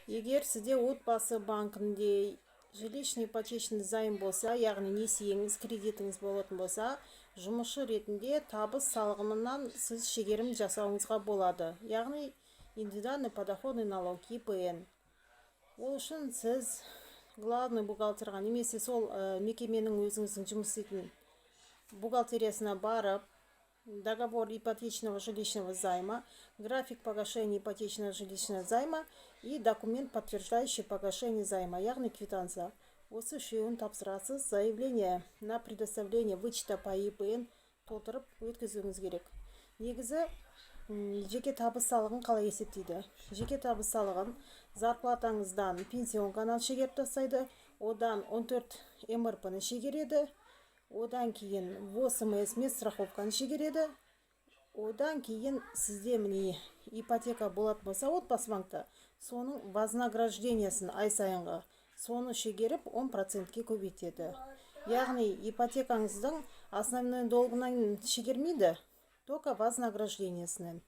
Егер сізде отбасы банкінде жилищный ипотечный займ болса, яғни несиеңіз, кредитіңіз болатын болса, жұмысшы ретінде табыс салығынан сіз шегерім жасауыңызға болады. Яғни индивидуальный подоходный налог ИПН. Ол үшін сіз главный бухгалтерға немесе сол мекеменің өзіңіздің жұмыс істейтін бухгалтериясына барып, договор ипотечного жилищного займа, график погашения ипотечного жилищного займа и документ, подтверждающий погашение займа, яғни квитанция. Осы үшеуін тапсырасыз. Заявление на предоставление вычета по ИПН толтырып өткізуіңіз керек. Негізі жеке табыс салығын қалай есептейді? Жеке табыс салығын зарплатаңыздан пенсионканы шегеріп тастайды, одан 14 МРП-ны шегереді, одан кейін 8 медстраховканы шегереді, одан кейін сізде міне ипотека болатын болса отбасы банкта, соның вознаграждениясын ай сайынғы соны шегеріп 10%-ке көбейтеді. Яғни ипотекаңыздың основной долгынан шегермейді, только вознаграждениясынан.